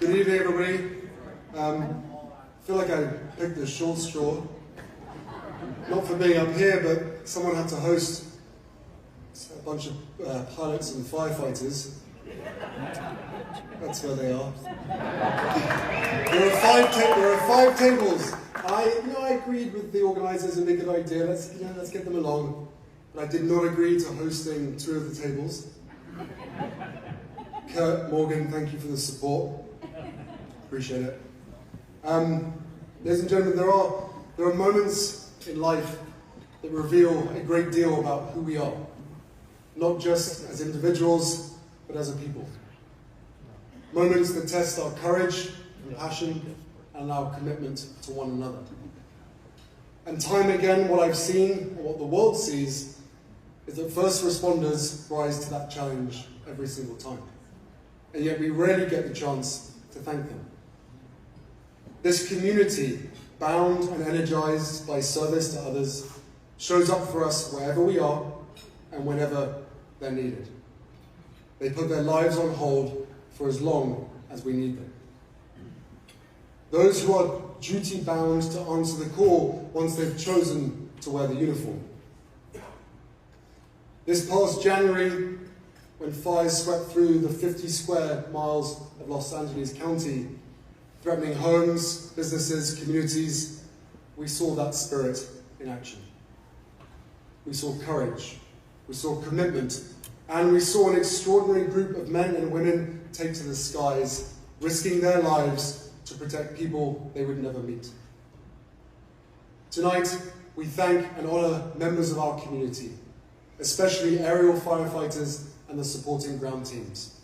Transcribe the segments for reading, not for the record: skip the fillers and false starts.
Good evening, everybody. I feel like I picked the short straw. Not for being up here, but someone had to host a bunch of pilots and firefighters. That's where they are. There are five tables. I agreed with the organisers and a good idea. Let's get them along. But I did not agree to hosting 2 of the tables. Kurt, Morgan, thank you for the support. Appreciate it. Ladies and gentlemen, there are moments in life that reveal a great deal about who we are, not just as individuals, but as a people. Moments that test our courage and passion and our commitment to one another. And time again, what I've seen, and what the world sees, is that first responders rise to that challenge every single time. And yet we rarely get the chance to thank them. This community, bound and energized by service to others, shows up for us wherever we are and whenever they're needed. They put their lives on hold for as long as we need them. Those who are duty-bound to answer the call once they've chosen to wear the uniform. This past January, when fires swept through the 50 square miles of Los Angeles County, threatening homes, businesses, communities, we saw that spirit in action. We saw courage, we saw commitment, and we saw an extraordinary group of men and women take to the skies, risking their lives to protect people they would never meet. Tonight, we thank and honor members of our community, especially aerial firefighters and the supporting ground teams.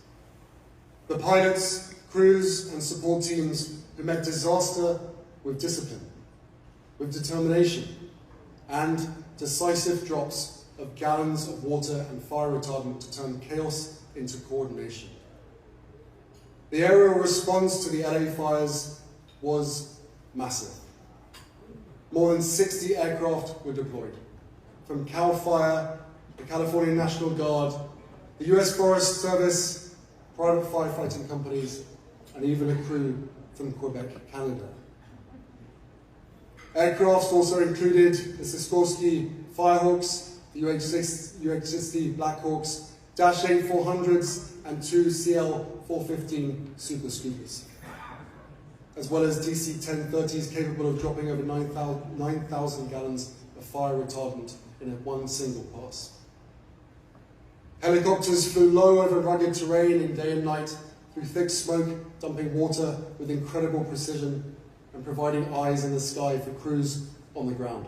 The pilots, crews, and support teams who met disaster with discipline, with determination, and decisive drops of gallons of water and fire retardant to turn chaos into coordination. The aerial response to the LA fires was massive. More than 60 aircraft were deployed, from CAL FIRE, the California National Guard, the US Forest Service, private firefighting companies, and even a crew from Quebec, Canada. Aircraft also included the Sikorsky Firehawks, the UH-60 Blackhawks, Dash 8-400s, and 2 CL-415 Super Scoopers, as well as DC-1030s capable of dropping over 9,000 gallons of fire retardant in one single pass. Helicopters flew low over rugged terrain in day and night, through thick smoke, dumping water with incredible precision and providing eyes in the sky for crews on the ground.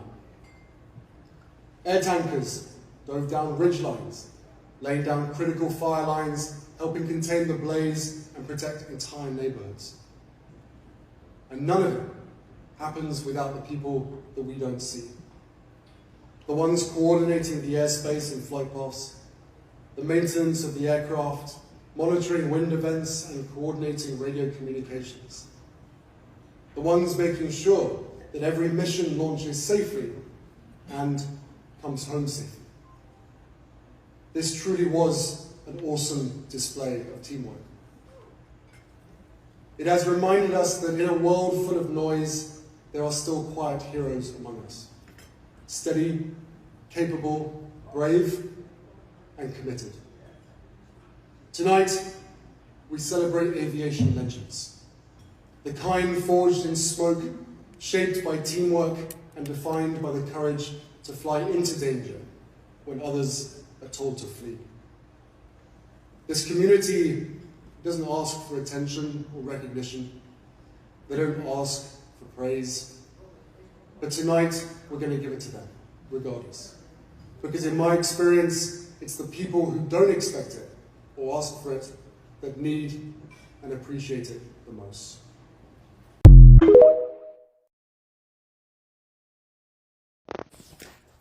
Air tankers dove down ridge lines, laying down critical fire lines, helping contain the blaze and protect entire neighborhoods. And none of it happens without the people that we don't see. The ones coordinating the airspace and flight paths, the maintenance of the aircraft, monitoring wind events and coordinating radio communications. The ones making sure that every mission launches safely and comes home safely. This truly was an awesome display of teamwork. It has reminded us that in a world full of noise, there are still quiet heroes among us. Steady, capable, brave, and committed. Tonight, we celebrate aviation legends. The kind forged in smoke, shaped by teamwork, and defined by the courage to fly into danger when others are told to flee. This community doesn't ask for attention or recognition. They don't ask for praise. But tonight, we're going to give it to them, regardless. Because in my experience, it's the people who don't expect it or ask for it that need and appreciate it the most.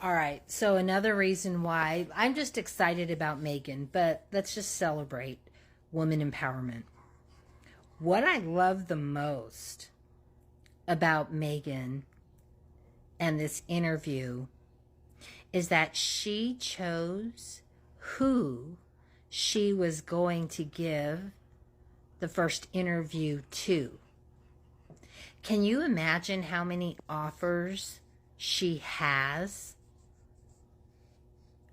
All right, so another reason why I'm just excited about Megan, but let's just celebrate woman empowerment. What I love the most about Megan and this interview is that she chose who she was going to give the first interview too. Can you imagine how many offers she has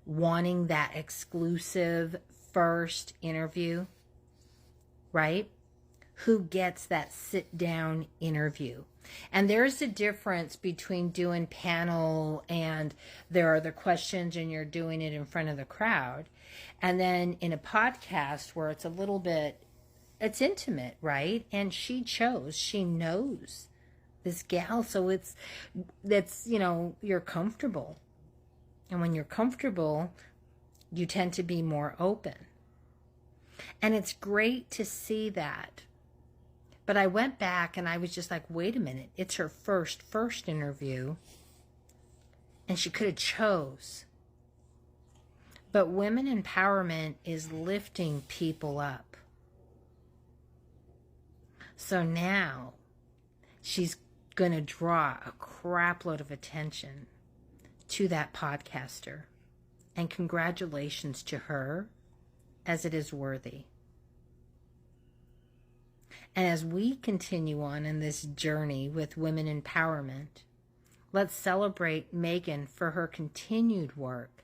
wanting that exclusive first interview, right? Who gets that sit down interview? And there's a difference between doing panel and there are the questions and you're doing it in front of the crowd. And then in a podcast where it's a little bit, it's intimate, right? And she knows this gal. So that's, you're comfortable. And when you're comfortable, you tend to be more open. And it's great to see that. But I went back and I was just like, wait a minute, it's her first interview. And she could have chose. But women empowerment is lifting people up. So now she's going to draw a crap load of attention to that podcaster. And congratulations to her, as it is worthy. And as we continue on in this journey with women empowerment, let's celebrate Megan for her continued work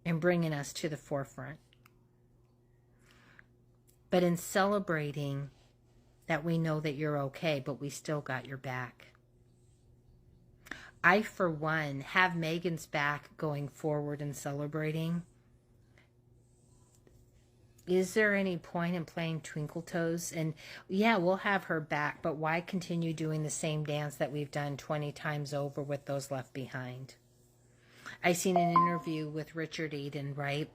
in bringing us to the forefront. But in celebrating that we know that you're okay, but we still got your back. I, for one, have Megan's back going forward and celebrating. Is there any point in playing Twinkle Toes? And yeah, we'll have her back, but why continue doing the same dance that we've done 20 times over with those left behind? I seen an interview with Richard Eden, right?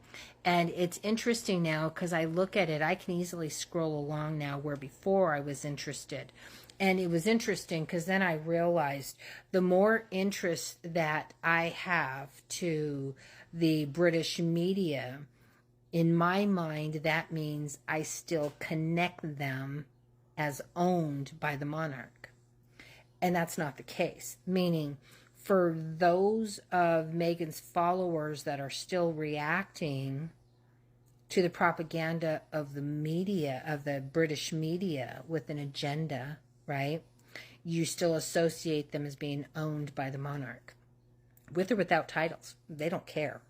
And it's interesting now because I look at it, I can easily scroll along now where before I was interested. And it was interesting because then I realized the more interest that I have to the British media, in my mind, that means I still connect them as owned by the monarch. And that's not the case. Meaning, for those of Meghan's followers that are still reacting to the propaganda of the media, of the British media with an agenda, right? You still associate them as being owned by the monarch. With or without titles. They don't care,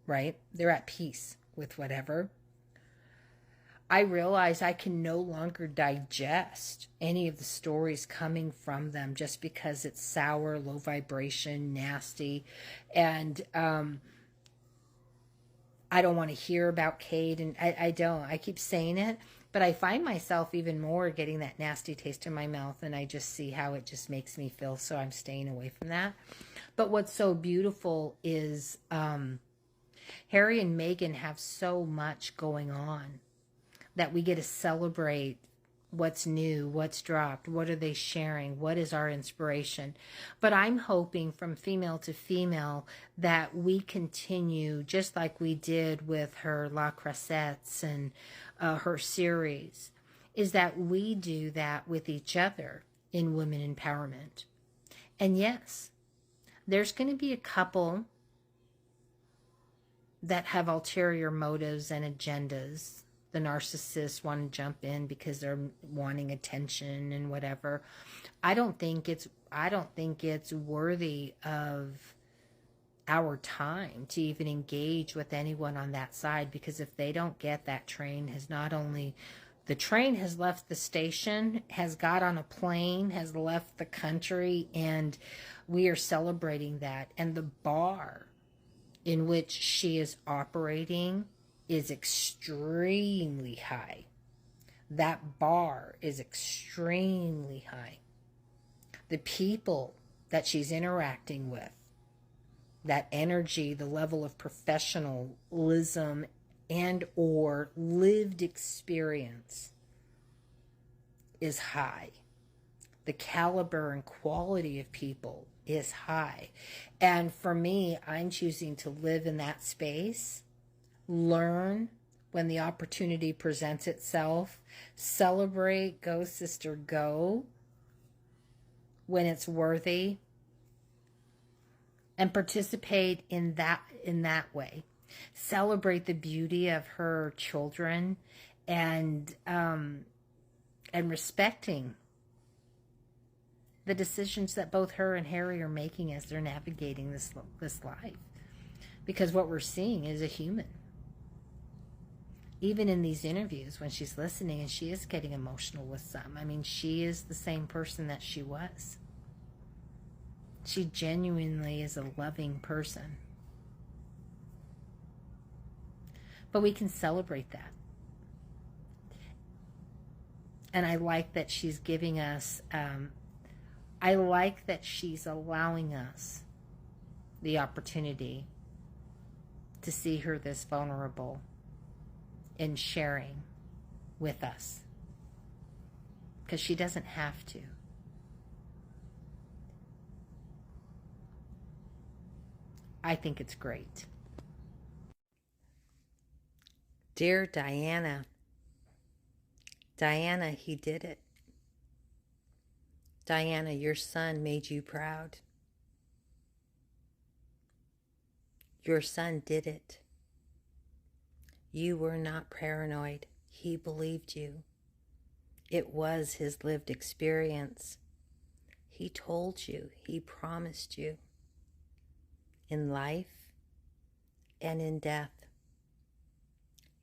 right? They're at peace with whatever. I realize I can no longer digest any of the stories coming from them just because it's sour, low vibration, nasty. And I don't want to hear about Kate. And I don't. I keep saying it. But I find myself even more getting that nasty taste in my mouth. And I just see how it just makes me feel. So I'm staying away from that. But what's so beautiful is Harry and Meghan have so much going on that we get to celebrate what's new, what's dropped, what are they sharing, what is our inspiration. But I'm hoping from female to female that we continue, just like we did with her La Croissettes and her series, is that we do that with each other in women empowerment. And yes, there's going to be a couple that have ulterior motives and agendas. The narcissists want to jump in because they're wanting attention and whatever. I don't think it's worthy of our time to even engage with anyone on that side, because if they don't get, that train has the train has left the station, has got on a plane, has left the country, and we are celebrating that. And the bar in which she is operating is extremely high. That bar is extremely high. The people that she's interacting with, that energy, the level of professionalism and or lived experience is high. The caliber and quality of people is high. And for me, I'm choosing to live in that space, learn when the opportunity presents itself, celebrate, go sister, go, when it's worthy, and participate in that way. Celebrate the beauty of her children, and respecting the decisions that both her and Harry are making as they're navigating this life. Because what we're seeing is a human. Even in these interviews, when she's listening, and she is getting emotional with some, I mean, she is the same person that she was. She genuinely is a loving person. But we can celebrate that. And I like that she's giving us, I like that she's allowing us the opportunity to see her this vulnerable in sharing with us. Because she doesn't have to. I think it's great. Dear Diana, Diana, he did it. Diana, your son made you proud. Your son did it. You were not paranoid. He believed you. It was his lived experience. He told you, he promised you. In life and in death,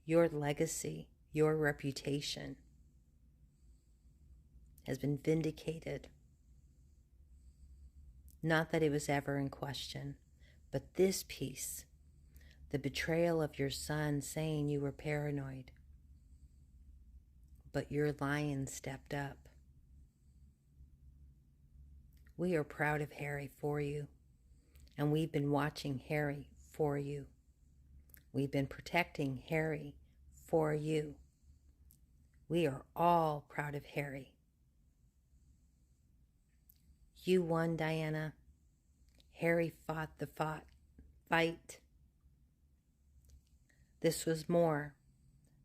your legacy, your reputation has been vindicated. Not that it was ever in question, but this piece, the betrayal of your son saying you were paranoid, but your lion stepped up. We are proud of Harry for you, and we've been watching Harry for you. We've been protecting Harry for you. We are all proud of Harry. You won, Diana. Harry fought the fight. This was more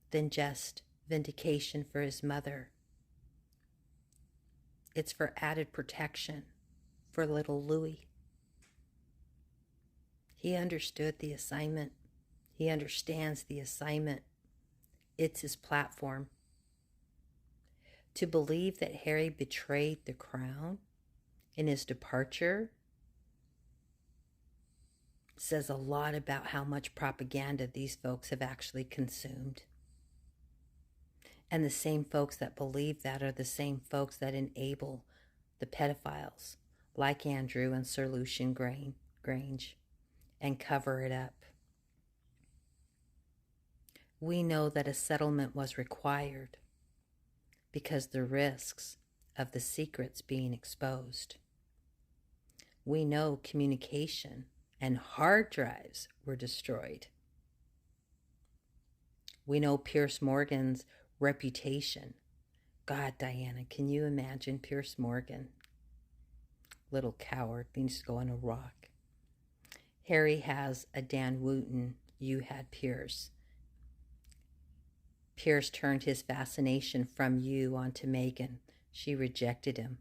than just vindication for his mother. It's for added protection for little Louis. He understood the assignment. He understands the assignment. It's his platform. To believe that Harry betrayed the crown in his departure says a lot about how much propaganda these folks have actually consumed. And the same folks that believe that are the same folks that enable the pedophiles like Andrew and Sir Lucian Grange and cover it up. We know that a settlement was required because the risks of the secrets being exposed. We know communication and hard drives were destroyed. We know Piers Morgan's reputation. God, Diana, can you imagine Piers Morgan? Little coward, needs to go on a rock. Harry has a Dan Wooten, you had Piers. Piers turned his fascination from you onto Meghan. She rejected him.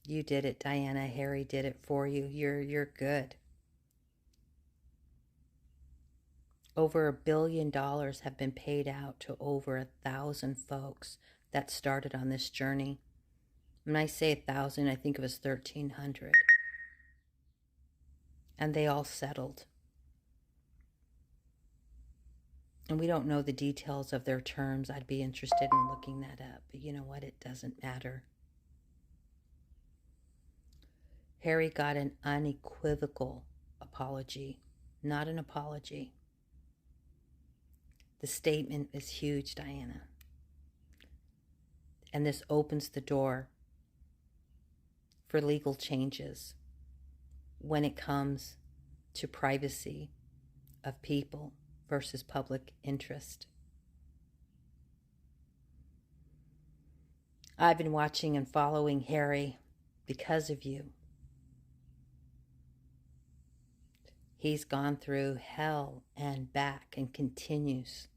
You did it, Diana. Harry did it for you. You're good. Over $1 billion have been paid out to over 1,000 folks that started on this journey. When I say 1,000, I think it was 1,300. And they all settled. And we don't know the details of their terms. I'd be interested in looking that up. But you know what? It doesn't matter. Harry got an unequivocal apology, not an apology. The statement is huge, Diana. And this opens the door for legal changes when it comes to privacy of people versus public interest. I've been watching and following Harry because of you. He's gone through hell and back and continues.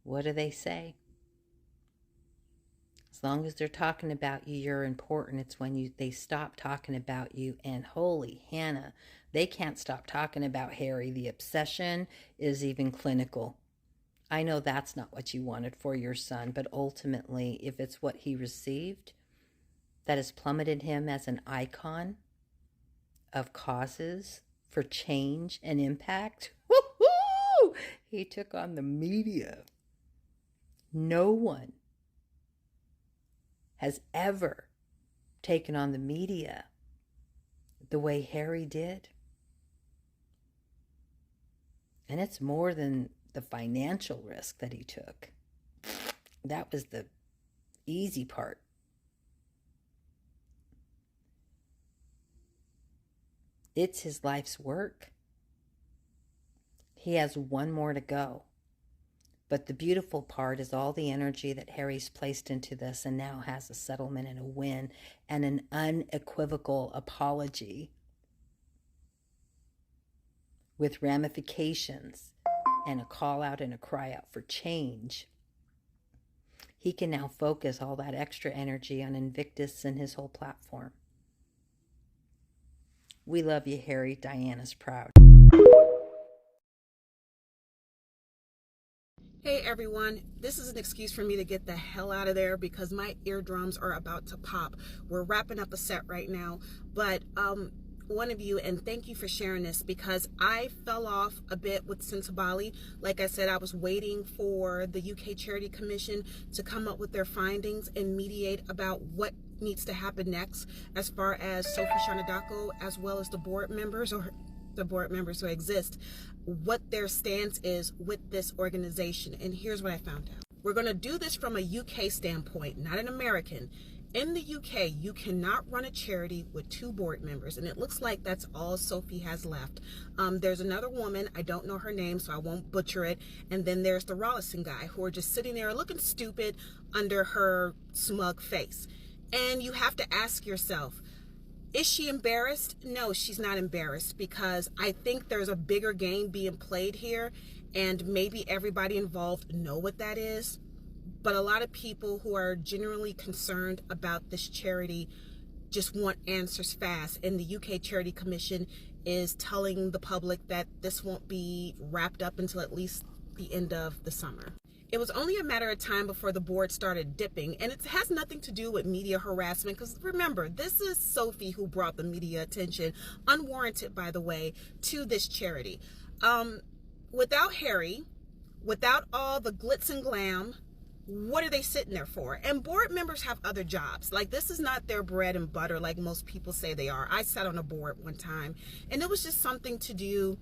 What do they say? As long as they're talking about you, you're important. It's when they stop talking about you. And holy Hannah, they can't stop talking about Harry. The obsession is even clinical. I know that's not what you wanted for your son, but ultimately, if it's what he received, that has plummeted him as an icon of causes for change and impact. Woo-hoo! He took on the media. No one has ever taken on the media the way Harry did. And it's more than the financial risk that he took. That was the easy part. It's his life's work. He has one more to go. But the beautiful part is all the energy that Harry's placed into this and now has a settlement and a win and an unequivocal apology with ramifications and a call out and a cry out for change. He can now focus all that extra energy on Invictus and his whole platform. We love you, Harry. Diana's proud. Hey everyone, this is an excuse for me to get the hell out of there because my eardrums are about to pop. We're wrapping up a set right now, but one of you, and thank you for sharing this because I fell off a bit with Sentebale. Like I said, I was waiting for the UK Charity Commission to come up with their findings and mediate about what needs to happen next as far as Sophie Shanadako as well as the board members or the board members who exist, what their stance is with this organization. And here's what I found out. We're going to do this from a UK standpoint, not an American. In the UK, you cannot run a charity with 2 board members, and it looks like that's all Sophie has left. There's another woman, I don't know her name, so I won't butcher it, and then there's the Rollison guy, who are just sitting there looking stupid under her smug face. And you have to ask yourself, is she embarrassed? No, she's not embarrassed because I think there's a bigger game being played here and maybe everybody involved know what that is. But a lot of people who are genuinely concerned about this charity just want answers fast. And the UK Charity Commission is telling the public that this won't be wrapped up until at least the end of the summer. It was only a matter of time before the board started dipping, and it has nothing to do with media harassment because remember, this is Sophie who brought the media attention, unwarranted by the way, to this charity. Without Harry, without all the glitz and glam, what are they sitting there for? And board members have other jobs. Like, this is not their bread and butter like most people say they are. I sat on a board one time, and it was just something to do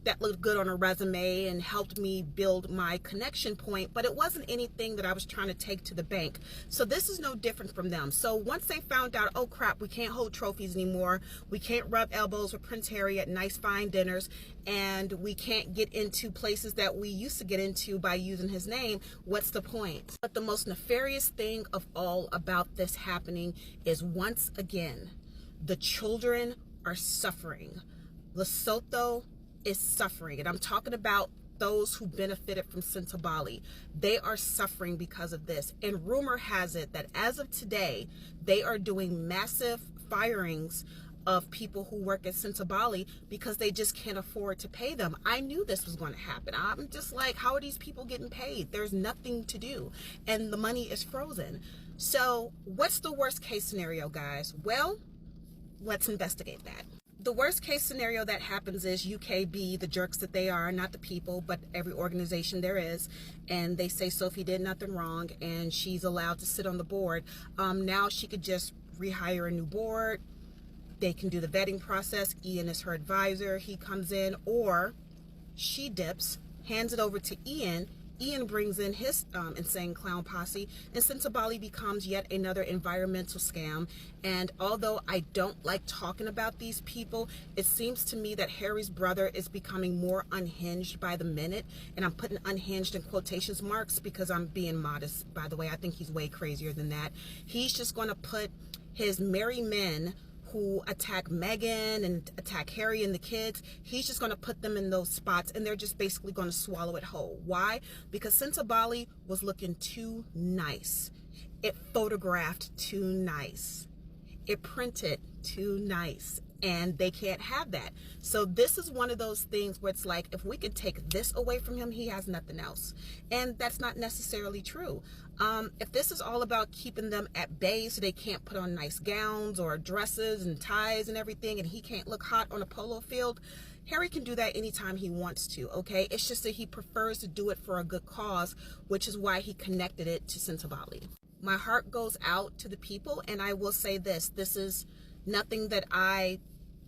that looked good on a resume and helped me build my connection point, but it wasn't anything that I was trying to take to the bank. So this is no different from them. So once they found out, oh crap, we can't hold trophies anymore, we can't rub elbows with Prince Harry at nice fine dinners, and we can't get into places that we used to get into by using his name, what's the point? But the most nefarious thing of all about this happening is, once again, the children are suffering. Lesotho is suffering, and I'm talking about those who benefited from Sentebale. They are suffering because of this, and rumor has it that as of today they are doing massive firings of people who work at Sentebale because they just can't afford to pay them. I knew this was going to happen. I'm just like, how are these people getting paid? There's nothing to do and the money is frozen. So what's the worst case scenario, guys? Well, let's investigate that. The worst case scenario that happens is UK be the jerks that they are, not the people, but every organization there is, and they say Sophie did nothing wrong and she's allowed to sit on the board. Now she could just rehire a new board. They can do the vetting process. Ian is her advisor. He comes in, or she dips, hands it over to Ian. Ian brings in his insane clown posse, and Sentebale becomes yet another environmental scam. And although I don't like talking about these people, it seems to me that Harry's brother is becoming more unhinged by the minute. And I'm putting unhinged in quotations marks because I'm being modest, by the way. I think he's way crazier than that. He's just going to put his merry men who attack Meghan and attack Harry and the kids, he's just going to put them in those spots, and they're just basically going to swallow it whole. Why? Because Sentebale was looking too nice. It photographed too nice. It printed too nice. And they can't have that. So this is one of those things where it's like, if we could take this away from him, he has nothing else. And that's not necessarily true. If this is all about keeping them at bay so they can't put on nice gowns or dresses and ties and everything, and he can't look hot on a polo field, Harry can do that anytime he wants to, okay? It's just that he prefers to do it for a good cause, which is why he connected it to Sentebale. My heart goes out to the people, and I will say this is nothing that I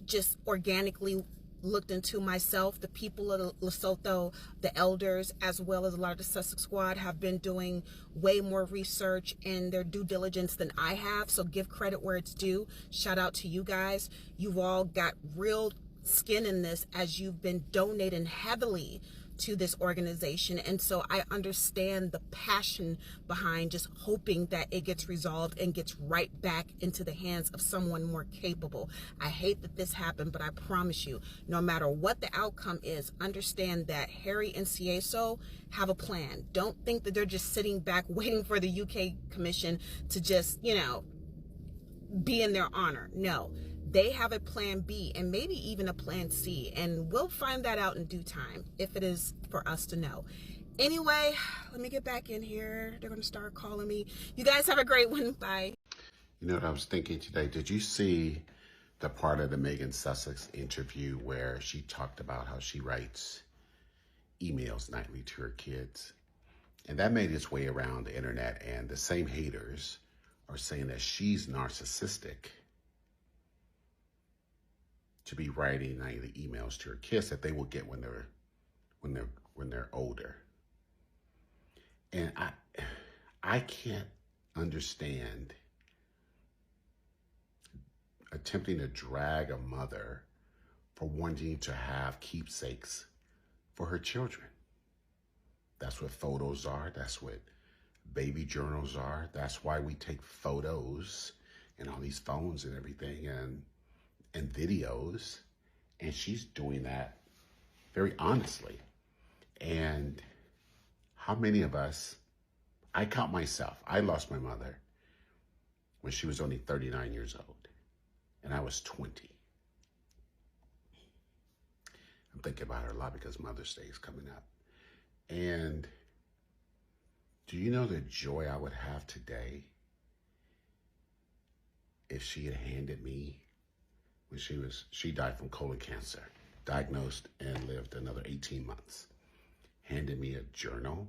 just organically looked into myself. The people of Lesotho, the elders, as well as a lot of the Sussex squad have been doing way more research and their due diligence than I have. So give credit where it's due. Shout out to you guys. You've all got real skin in this as you've been donating heavily to this organization. And so I understand the passion behind just hoping that it gets resolved and gets right back into the hands of someone more capable. I hate that this happened, but I promise you, no matter what the outcome is, understand that Harry and Sieso have a plan. Don't think that they're just sitting back waiting for the UK Commission to just, be in their honor. No. They have a plan B and maybe even a plan C, and we'll find that out in due time if it is for us to know. Anyway, let me get back in here. They're going to start calling me. You guys have a great one. Bye. You know what I was thinking today? Did you see the part of the Megan Sussex interview where she talked about how she writes emails nightly to her kids? And that made its way around the internet, and the same haters are saying that she's narcissistic to be writing nightly emails to her kids that they will get when they're older. And I can't understand attempting to drag a mother for wanting to have keepsakes for her children. That's what photos are. That's what baby journals are. That's why we take photos and all these phones and everything and videos, and she's doing that very honestly. And how many of us, I count myself, I lost my mother when she was only 39 years old, and I was 20. I'm thinking about her a lot because Mother's Day is coming up. And do you know the joy I would have today if she had handed me, when she died from colon cancer, diagnosed and lived another 18 months, handed me a journal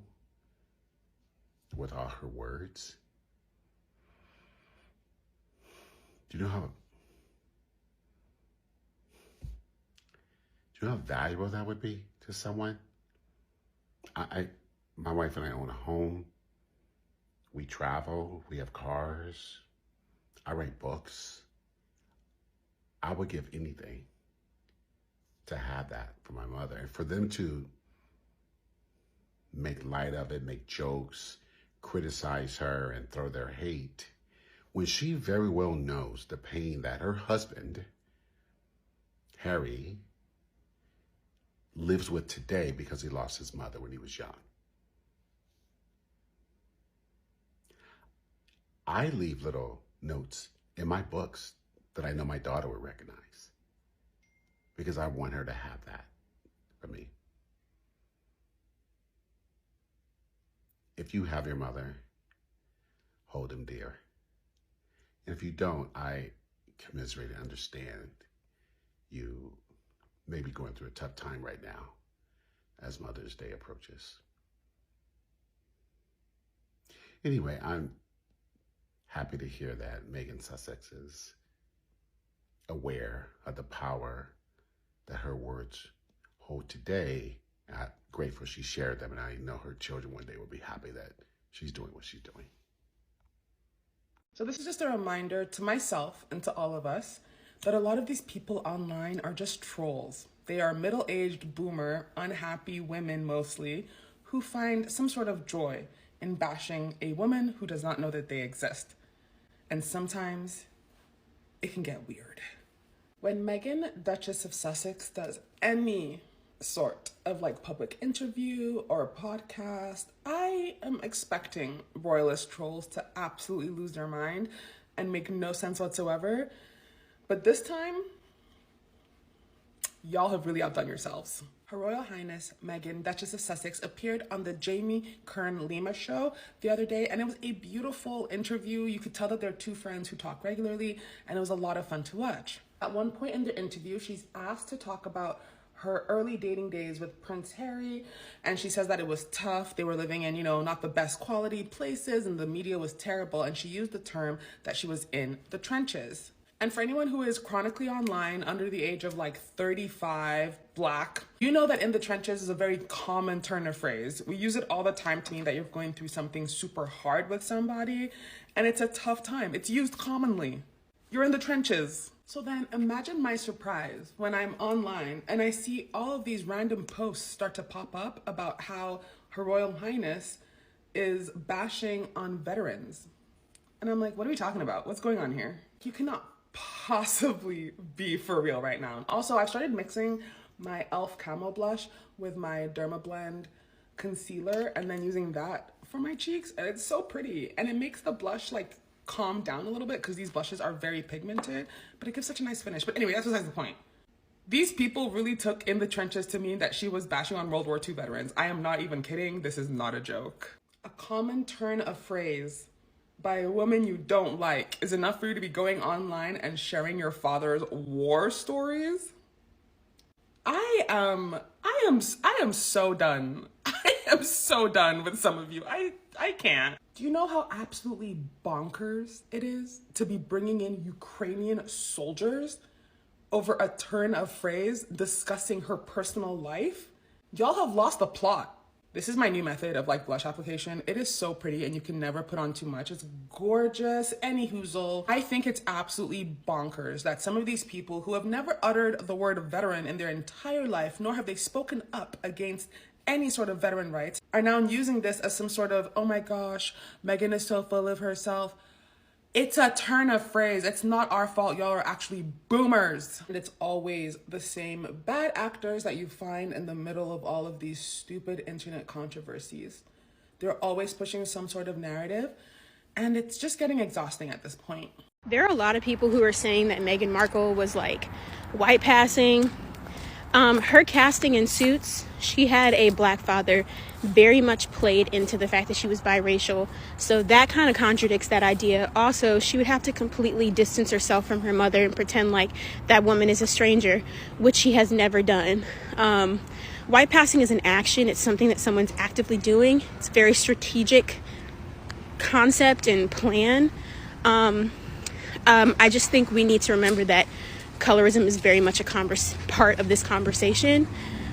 with all her words? Do you know how valuable that would be to someone? My wife and I own a home. We travel, we have cars. I write books. I would give anything to have that for my mother, and for them to make light of it, make jokes, criticize her, and throw their hate, when she very well knows the pain that her husband, Harry, lives with today because he lost his mother when he was young. I leave little notes in my books that I know my daughter would recognize, because I want her to have that for me. If you have your mother, hold him dear. And if you don't, I commiserate and understand you may be going through a tough time right now as Mother's Day approaches. Anyway, I'm happy to hear that Megan Sussex is aware of the power that her words hold today. I'm grateful she shared them, and I know her children one day will be happy that she's doing what she's doing. So this is just a reminder to myself and to all of us that a lot of these people online are just trolls. They are middle-aged, boomer, unhappy women mostly, who find some sort of joy in bashing a woman who does not know that they exist. And sometimes it can get weird. When Meghan, Duchess of Sussex, does any sort of like public interview or podcast, I am expecting royalist trolls to absolutely lose their mind and make no sense whatsoever. But this time, y'all have really outdone yourselves. Her Royal Highness Meghan, Duchess of Sussex, appeared on the Jamie Kern-Lima show the other day, and it was a beautiful interview. You could tell that they're two friends who talk regularly, and it was a lot of fun to watch. At one point in the interview, she's asked to talk about her early dating days with Prince Harry, and she says that it was tough. They were living in, not the best quality places, and the media was terrible, and she used the term that she was in the trenches. And for anyone who is chronically online under the age of like 35, Black, you know that in the trenches is a very common turn of phrase. We use it all the time to mean that you're going through something super hard with somebody, and it's a tough time. It's used commonly. You're in the trenches. So then imagine my surprise when I'm online and I see all of these random posts start to pop up about how Her Royal Highness is bashing on veterans. And I'm like, what are we talking about? What's going on here? You cannot possibly be for real right now. Also, I've started mixing my e.l.f. Camo Blush with my Dermablend concealer and then using that for my cheeks, and it's so pretty. And it makes the blush like calm down a little bit because these blushes are very pigmented, but it gives such a nice finish. But anyway, that's besides the point. These people really took in the trenches to mean that she was bashing on World War II veterans. I am not even kidding. This is not a joke. A common turn of phrase by a woman you don't like is enough for you to be going online and sharing your father's war stories? I am so done. I am so done with some of you. I can't. Do you know how absolutely bonkers it is to be bringing in Ukrainian soldiers over a turn of phrase discussing her personal life? Y'all have lost the plot. This is my new method of like blush application. It is so pretty and you can never put on too much. It's gorgeous. Any hoozle. I think it's absolutely bonkers that some of these people who have never uttered the word veteran in their entire life, nor have they spoken up against any sort of veteran rights, are now using this as some sort of, oh my gosh, Meghan is so full of herself. It's a turn of phrase. It's not our fault. Y'all are actually boomers. And it's always the same bad actors that you find in the middle of all of these stupid internet controversies. They're always pushing some sort of narrative, and it's just getting exhausting at this point. There are a lot of people who are saying that Meghan Markle was like white passing. Her casting in Suits, she had a Black father, very much played into the fact that she was biracial. So that kind of contradicts that idea. Also, she would have to completely distance herself from her mother and pretend like that woman is a stranger, which she has never done. White passing is an action. It's something that someone's actively doing. It's a very strategic concept and plan. I just think we need to remember that colorism is very much a part of this conversation,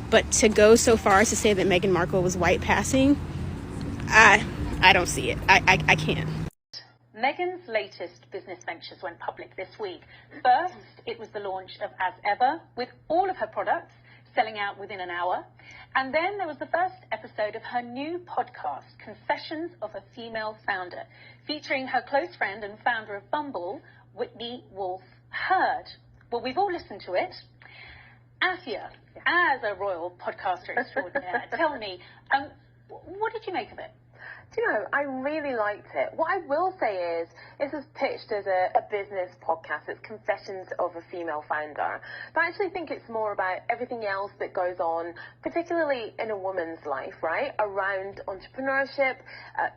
but to go so far as to say that Meghan Markle was white passing, I don't see it. I can't. Meghan's latest business ventures went public this week. First, it was the launch of As Ever, with all of her products selling out within an hour. And then there was the first episode of her new podcast, Confessions of a Female Founder, featuring her close friend and founder of Bumble, Whitney Wolfe Herd. Well, we've all listened to it. Afia, as a royal podcaster extraordinaire, tell me, what did you make of it? Do you know, I really liked it. What I will say is, this is pitched as a business podcast. It's Confessions of a Female Founder. But I actually think it's more about everything else that goes on, particularly in a woman's life, right? Around entrepreneurship,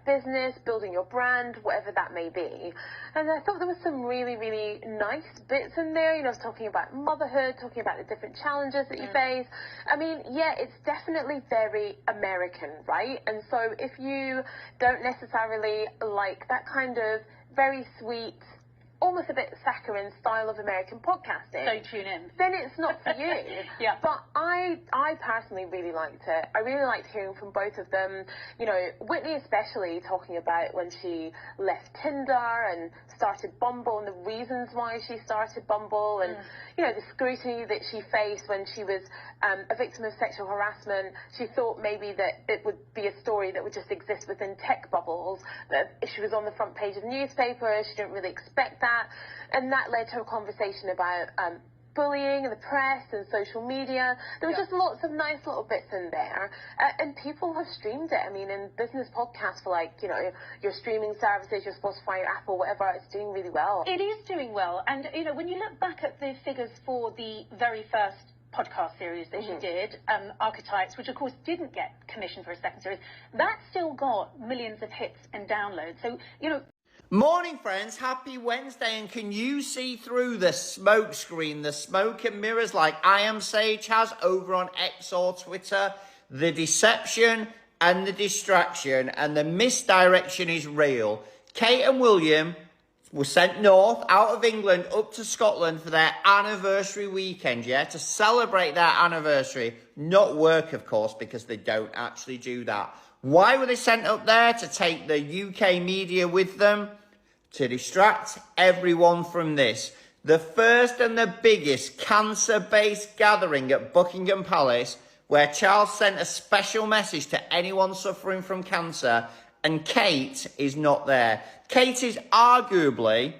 business, building your brand, whatever that may be. And I thought there was some really, really nice bits in there. You know, talking about motherhood, talking about the different challenges that you face. I mean, yeah, it's definitely very American, right? And so if you don't necessarily like that kind of very sweet, almost a bit saccharine style of American podcasting, So tune in. then it's not for you. Yeah. But I personally really liked it. I really liked hearing from both of them. You know, Whitney especially talking about when she left Tinder and started Bumble and the reasons why she started Bumble and, you know, the scrutiny that she faced when she was a victim of sexual harassment. She thought maybe that it would be a story that would just exist within tech bubbles, that if she was on the front page of newspapers, she didn't really expect that. And that led to a conversation about bullying in the press and social media. There were just lots of nice little bits in there, and people have streamed it. I mean, in business podcasts for, like, you know, your streaming services, your Spotify, your Apple, whatever, it's doing really well. It is doing well, and you know, when you look back at the figures for the very first podcast series that she did, Archetypes, which of course didn't get commissioned for a second series, that still got millions of hits and downloads. So, you know. Morning, friends. Happy Wednesday. And can you see through the smoke screen, the smoke and mirrors like I Am Sage has over on X or Twitter? The deception and the distraction and the misdirection is real. Kate and William were sent north out of England up to Scotland for their anniversary weekend, yeah, to celebrate their anniversary. Not work, of course, because they don't actually do that. Why were they sent up there? To take the UK media with them, to distract everyone from this. The first and the biggest cancer-based gathering at Buckingham Palace, where Charles sent a special message to anyone suffering from cancer, and Kate is not there. Kate is arguably,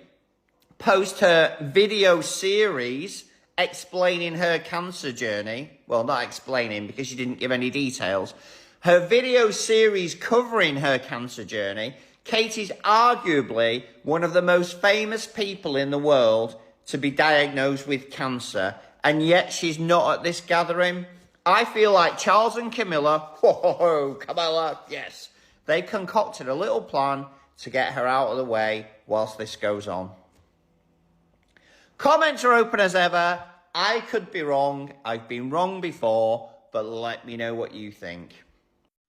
post her video series explaining her cancer journey, well, not explaining because she didn't give any details, her video series covering her cancer journey, Kate is arguably one of the most famous people in the world to be diagnosed with cancer, and yet she's not at this gathering. I feel like Charles and Camilla, Camilla, yes, they concocted a little plan to get her out of the way whilst this goes on. Comments are open as ever. I could be wrong. I've been wrong before, but let me know what you think.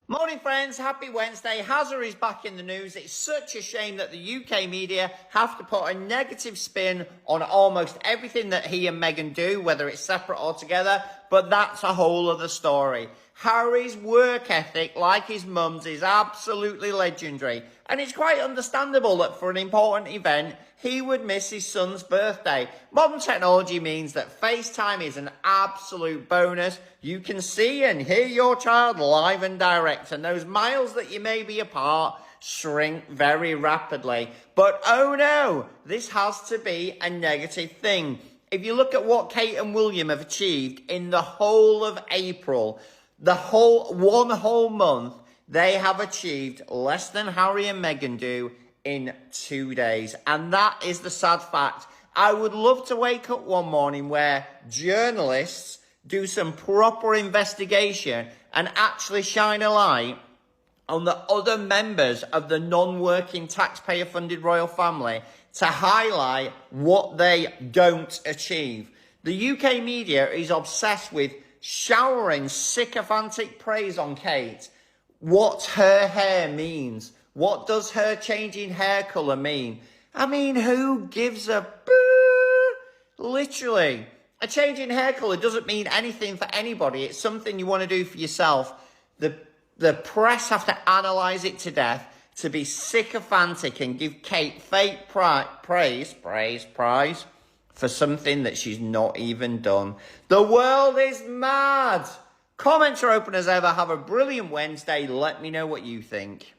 Morning, friends. Happy Wednesday. Hazard is back in the news. It's such a shame that the UK media have to put a negative spin on almost everything that he and Meghan do, whether it's separate or together, but that's a whole other story. Harry's work ethic, like his mum's, is absolutely legendary. And it's quite understandable that for an important event, he would miss his son's birthday. Modern technology means that FaceTime is an absolute bonus. You can see and hear your child live and direct, and those miles that you may be apart shrink very rapidly. But oh no, this has to be a negative thing. If you look at what Kate and William have achieved in the whole of April, one whole month, they have achieved less than Harry and Meghan do in 2 days. And that is the sad fact. I would love to wake up one morning where journalists do some proper investigation and actually shine a light on the other members of the non-working taxpayer-funded royal family to highlight what they don't achieve. The UK media is obsessed with showering sycophantic praise on Kate. What her hair means. What does her changing hair colour mean? I mean, who gives a boo? Literally. A change in hair colour doesn't mean anything for anybody. It's something you want to do for yourself. The press have to analyse it to death to be sycophantic and give Kate fake praise for something that she's not even done. The world is mad. Comments are open as ever. Have a brilliant Wednesday. Let me know what you think.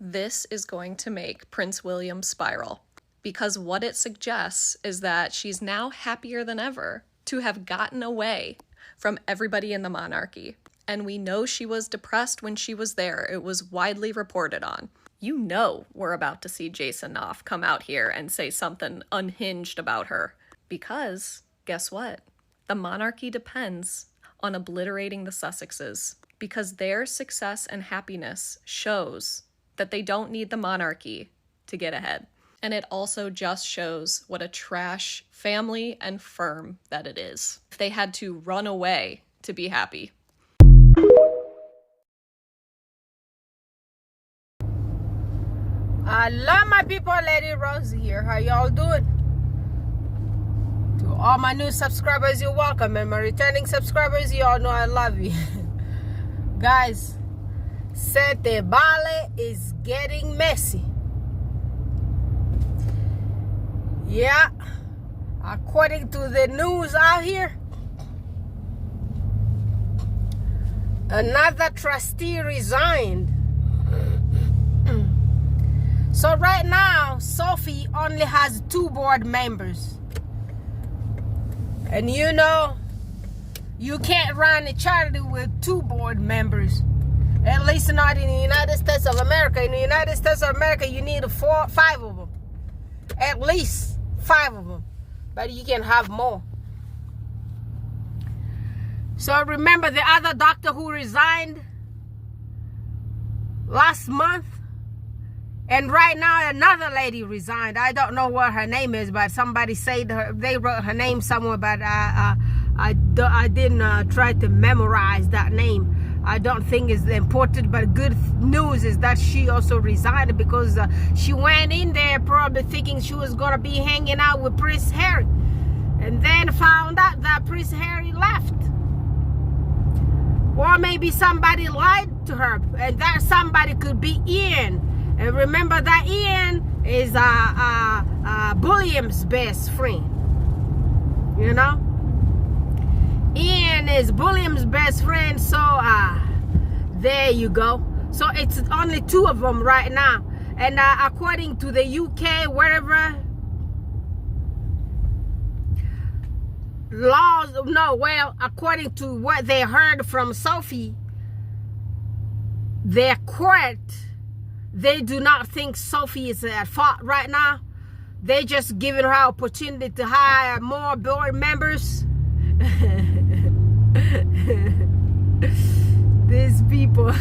This is going to make Prince William spiral, because what it suggests is that she's now happier than ever to have gotten away from everybody in the monarchy. And we know she was depressed when she was there. It was widely reported on. You know we're about to see Jason Knopf come out here and say something unhinged about her. Because, guess what? The monarchy depends on obliterating the Sussexes, because their success and happiness shows that they don't need the monarchy to get ahead. And it also just shows what a trash family and firm that it is. If they had to run away to be happy. I love my people. Lady Rosie here. How y'all doing? To all my new subscribers, you're welcome. And my returning subscribers, you all know I love you. Guys, Sentebale is getting messy. Yeah, according to the news out here, another trustee resigned. So right now, Sophie only has 2 board members. And you know, you can't run a charity with 2 board members. At least not in the United States of America. In the United States of America, you need 5 of them. At least 5 of them. But you can have more. So remember the other doctor who resigned last month? And right now another lady resigned. I don't know what her name is, but somebody said they wrote her name somewhere, but I didn't try to memorize that name. I don't think it's important, but good news is that she also resigned because she went in there probably thinking she was going to be hanging out with Prince Harry, and then found out that Prince Harry left. Or maybe somebody lied to her, and that somebody could be Ian. And remember that Ian is William's best friend. You know? Ian is William's best friend, so there you go. So it's only 2 of them right now. And according to the UK, wherever laws, no, well, according to what they heard from Sophie, their court, they do not think Sophie is at fault right now. They just giving her opportunity to hire more board members. These people.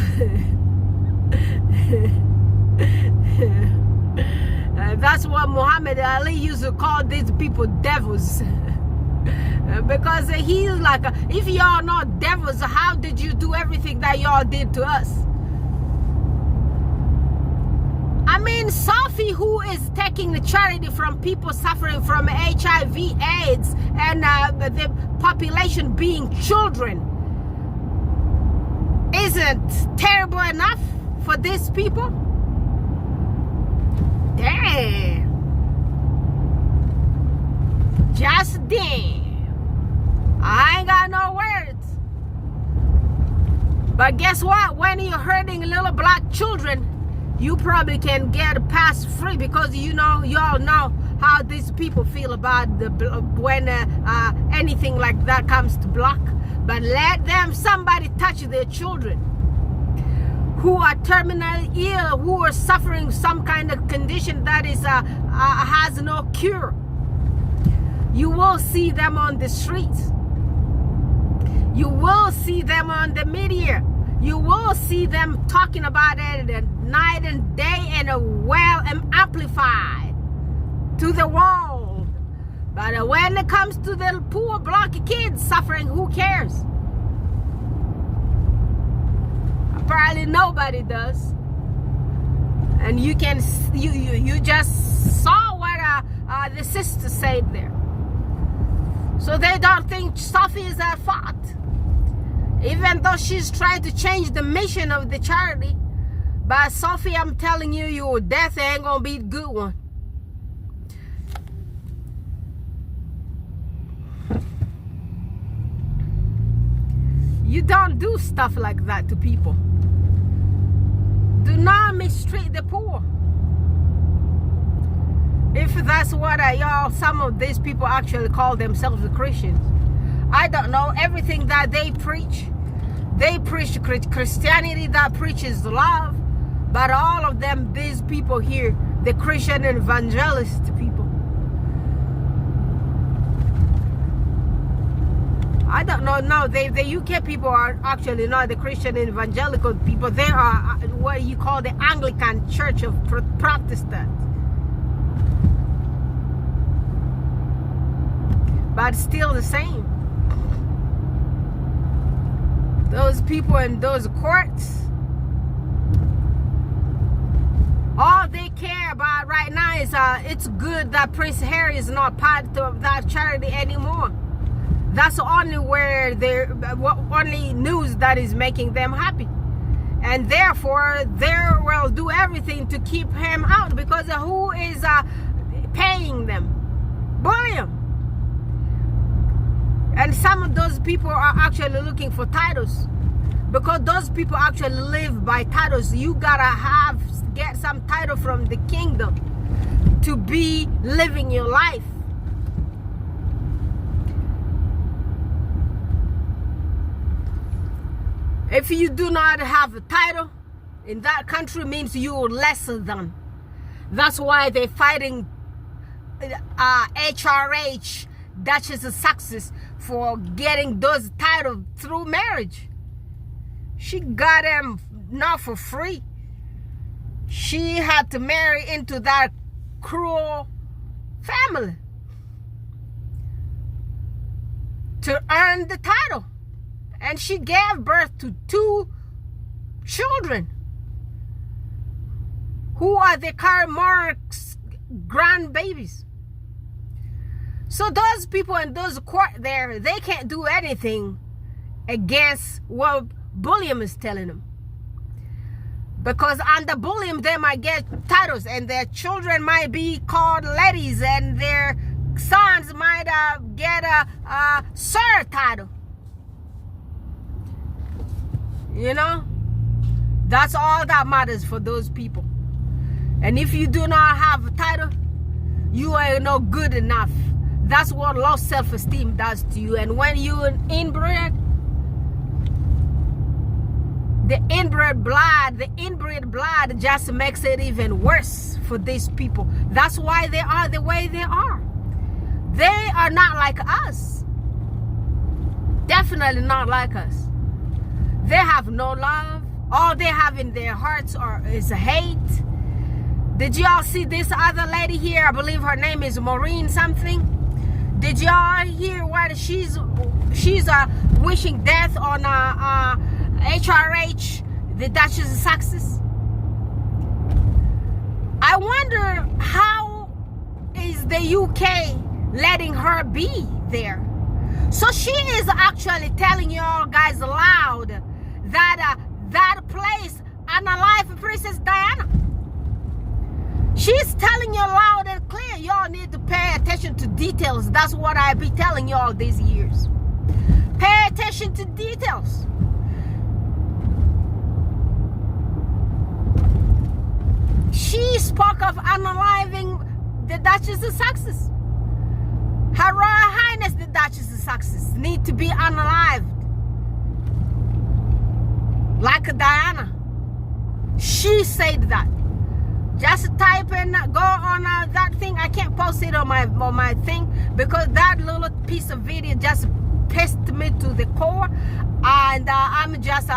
That's what Muhammad Ali used to call these people devils. Because he's like, if y'all not devils, how did you do everything that y'all did to us? I mean, Sophie, who is taking the charity from people suffering from HIV, AIDS, and the population being children, isn't terrible enough for these people? Damn. Just damn. I ain't got no words. But guess what? When you're hurting little black children, you probably can get a pass free, because you know, y'all know how these people feel about the when anything like that comes to black. But let them, somebody touch their children who are terminally ill, who are suffering some kind of condition that is has no cure. You will see them on the streets. You will see them on the media. You will see them talking about it night and day, and well amplified to the world. But when it comes to the poor black kids suffering, who cares? Apparently nobody does. And you can you just saw what the sister said there. So they don't think Sophie is at fault, even though she's trying to change the mission of the charity. But Sophie, I'm telling you, your death ain't gonna be a good one. You don't do stuff like that to people. Do not mistreat the poor. If that's what y'all, some of these people actually call themselves Christians. I don't know. Everything that they preach Christianity that preaches love. But all of them, these people here, the Christian evangelist people, I don't know. No, the UK people are actually not the Christian evangelical people. They are what you call the Anglican Church of Protestant. But still the same. Those people in those courts, all they care about right now is it's good that Prince Harry is not part of that charity anymore. That's only where only news that is making them happy, and therefore they will do everything to keep him out, because who is paying them? William. And some of those people are actually looking for titles, because those people actually live by titles. You gotta get some title from the kingdom to be living your life. If you do not have a title in that country, means you're lesser than. That's why they're fighting HRH, Duchess of Sussex, for getting those titles through marriage. She got them not for free. She had to marry into that cruel family to earn the title. And she gave birth to 2 children who are the Karl Marx grandbabies. So those people in those court there, they can't do anything against what Bulliam is telling them. Because under Bulliam, they might get titles, and their children might be called ladies, and their sons might get a sir title. You know? That's all that matters for those people. And if you do not have a title, you are not good enough. That's what low self-esteem does to you. And when you're inbred, the inbred blood just makes it even worse for these people. That's why they are the way they are. They are not like us. Definitely not like us. They have no love. All they have in their hearts is hate. Did y'all see this other lady here? I believe her name is Maureen something. Did y'all hear what she's wishing death on HRH, the Duchess of Sussex? I wonder how is the UK letting her be there. So she is actually telling y'all guys loud that that place unalived Princess Diana. She's telling you loud and clear. Y'all need to pay attention to details. That's what I be telling y'all these years. Pay attention to details. She spoke of unaliving the Duchess of Sussex. Her Royal Highness the Duchess of Sussex need to be unalived. Like Diana. She said that. Just type in, go on that thing. I can't post it on my thing because that little piece of video just pissed me to the core, and I'm just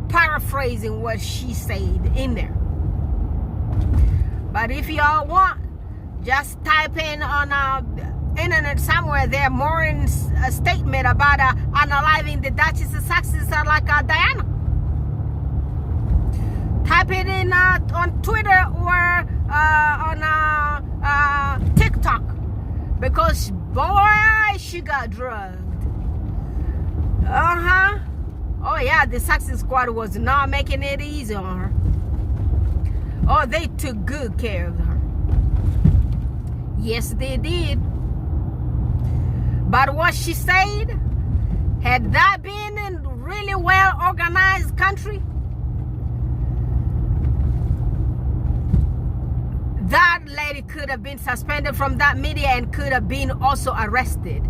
paraphrasing what she said in there. But if y'all want, just type in on internet somewhere there Maureen's statement about unaliving the Duchess of Sussex like Diana. Type it in on Twitter or on TikTok, because boy, she got drugged. Oh yeah, the Sussex squad was not making it easy on her. Oh, they took good care of her. Yes, they did. But what she said, had that been in a really well organized country, that lady could have been suspended from that media and could have been also arrested.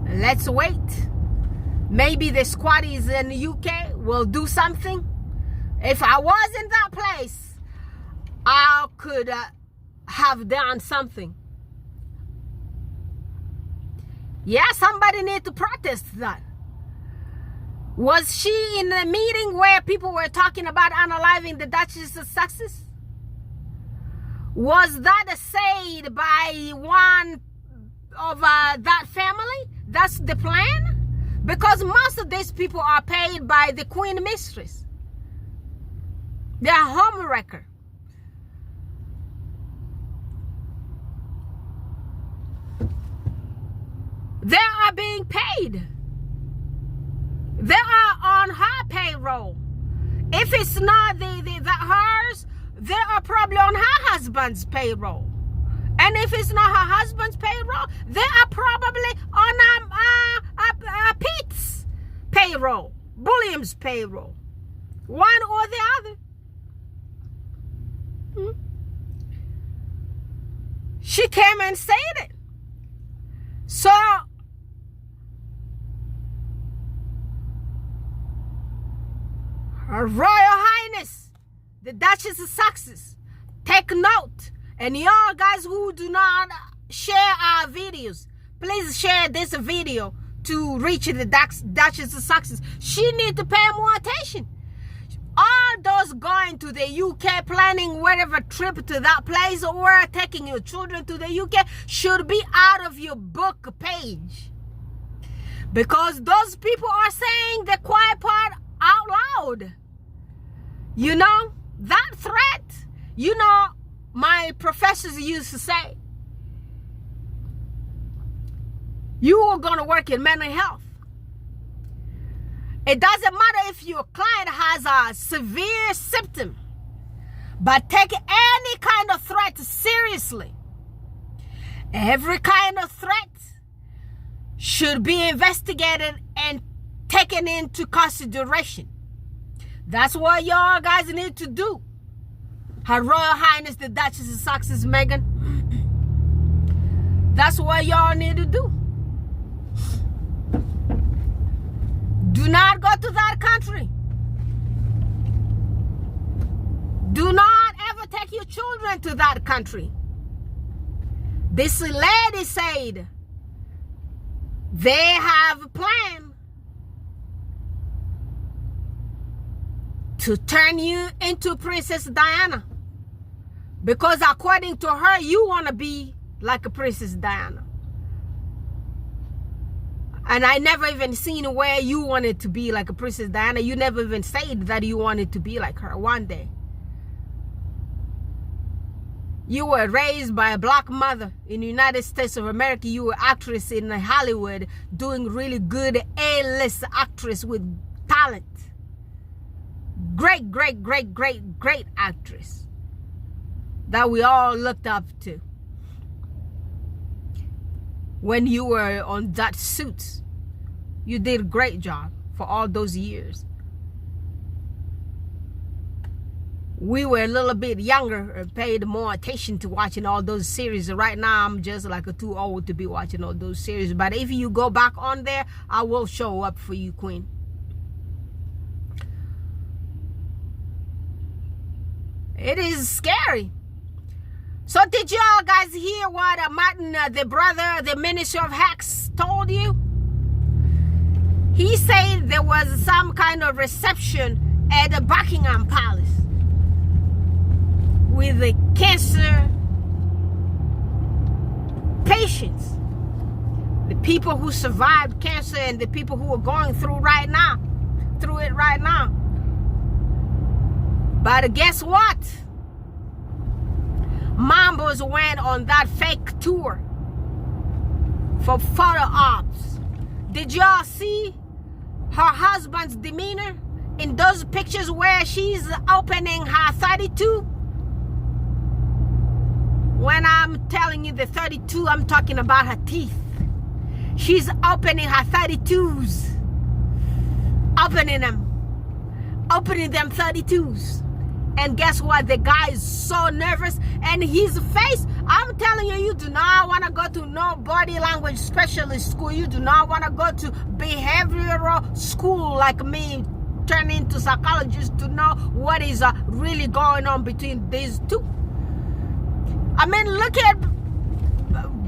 Let's wait. Maybe the squaddies in the UK will do something. If I was in that place, I could have done something. Yeah, somebody need to protest that. Was she in a meeting where people were talking about unaliving the Duchess of Sussex? Was that said by one of that family? That's the plan? Because most of these people are paid by the Queen Mistress. They're homewrecker. They are being paid. They are on her payroll. If it's not hers, they are probably on her husband's payroll. And if it's not her husband's payroll, they are probably on Pete's payroll, William's payroll. One or the other. She came and said it. So Her Royal Highness, the Duchess of Sussex, take note. And y'all guys who do not share our videos, please share this video to reach the Duchess of Sussex. She need to pay more attention. All those going to the UK, planning whatever trip to that place, or taking your children to the UK, should be out of your book page. Because those people are saying the quiet part out loud. You know, that threat, you know, my professors used to say, you are going to work in mental health. It doesn't matter if your client has a severe symptom, but take any kind of threat seriously. Every kind of threat should be investigated and taken into consideration. That's what y'all guys need to do. Her Royal Highness the Duchess of Sussex, Meghan. That's what y'all need to do. Do not go to that country. Do not ever take your children to that country. This lady said they have a plan to turn you into Princess Diana. Because according to her, you want to be like a Princess Diana. And I never even seen where you wanted to be like a Princess Diana. You never even said that you wanted to be like her one day. You were raised by a black mother in the United States of America. You were actress in Hollywood, doing really good A-list actress with talent. Great, great, great, great, great actress that we all looked up to. When you were on that Suits, you did a great job for all those years. We were a little bit younger and paid more attention to watching all those series. Right now, I'm just like too old to be watching all those series. But if you go back on there, I will show up for you, Queen. It is scary. So did y'all guys hear what Martin, the brother, the Minister of Hex, told you? He said there was some kind of reception at the Buckingham Palace with the cancer patients, the people who survived cancer and the people who are going through it right now. But guess what? Mambos went on that fake tour for photo ops. Did y'all see her husband's demeanor in those pictures where she's opening her 32? When I'm telling you the 32, I'm talking about her teeth. She's opening her 32s. Opening them 32s. And guess what? The guy is so nervous. And his face, I'm telling you, you do not want to go to no body language specialist school. You do not want to go to behavioral school like me, turn into psychologist to know what is really going on between these two. I mean, look at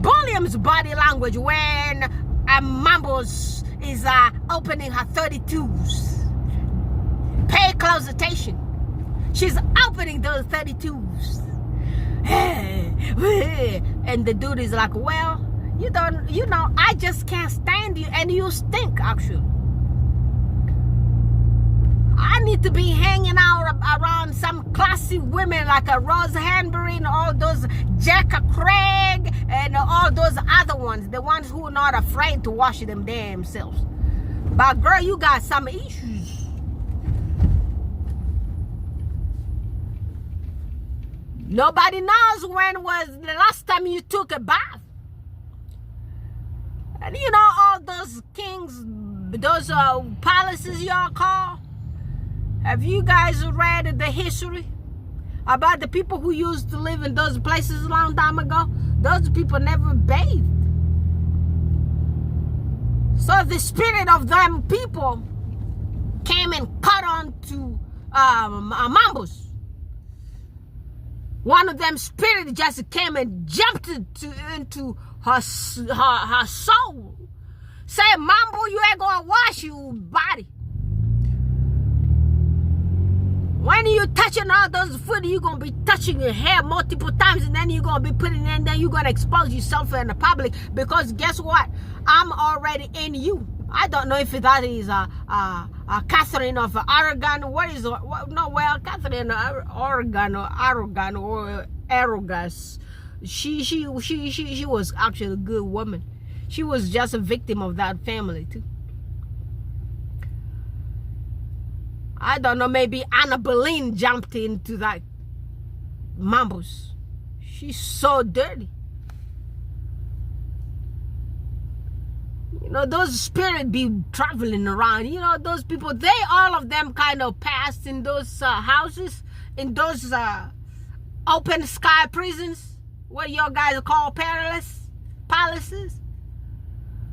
William's body language when Mambos is opening her 32s. Pay close attention. She's opening those 32s. And the dude is like, well, you know, I just can't stand you and you stink, actually. I need to be hanging out around some classy women like a Rose Hanbury and all those Jacka Craig and all those other ones, the ones who are not afraid to wash them themselves. But girl, you got some issues. Nobody knows when was the last time you took a bath. And you know, all those kings, those palaces y'all call. Have you guys read the history about the people who used to live in those places a long time ago? Those people never bathed. So the spirit of them people came and caught on to mambos. One of them spirit just came and jumped into her soul. Say, Mambo, you ain't gonna wash your body. When you touching all those food, you're gonna be touching your hair multiple times, and then you're gonna be putting it in, then you're gonna expose yourself in the public, because guess what? I'm already in you. I don't know if that is Catherine of Aragon. What is Catherine Oregon or Aragon or Arrogance. She was actually a good woman. She was just a victim of that family too. I don't know, maybe Anna Boleyn jumped into that mambos. She's so dirty. You know, those spirits be traveling around. You know, those people, all of them kind of passed in those houses, in those open sky prisons, what y'all guys call palaces.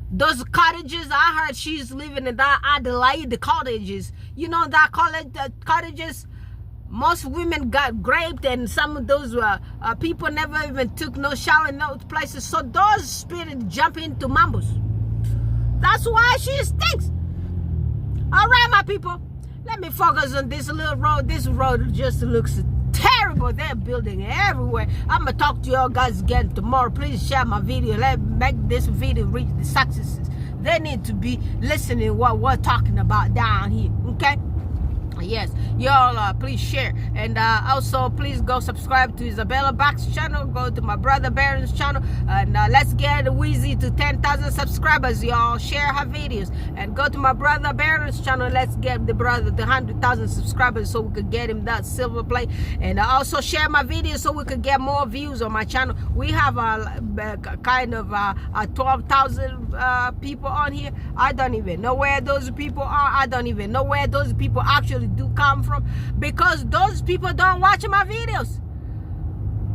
Those cottages, I heard she's living in that Adelaide cottages. You know that cottages, most women got raped, and some of those people never even took no shower in those places. So those spirits jump into mambos. That's why she stinks. All right, my people, let me focus on this little road. This road just looks terrible. They're building everywhere. I'm gonna talk to y'all guys again tomorrow. Please share my video. Let's make this video reach the successes. They need to be listening what we're talking about down here. Okay? Yes, y'all please share, and also please go subscribe to Isabella Back's channel, go to my brother Baron's channel, and let's get Weezy to 10,000 subscribers. Y'all share her videos, and go to my brother Baron's channel. Let's get the brother to 100,000 subscribers so we could get him that silver play, and also share my videos so we could get more views on my channel. We have a kind of 12,000 people on here. I don't even know where those people are. I don't even know where those people actually do come from, because those people don't watch my videos.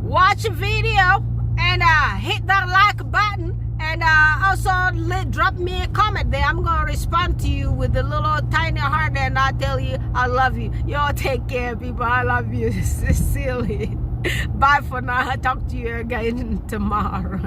Watch a video and hit that like button, and also drop me a comment there. I'm gonna respond to you with a little tiny heart, and I tell you I love you. Y'all take care, people. I love you sincerely. Bye for now. I'll talk to you again tomorrow.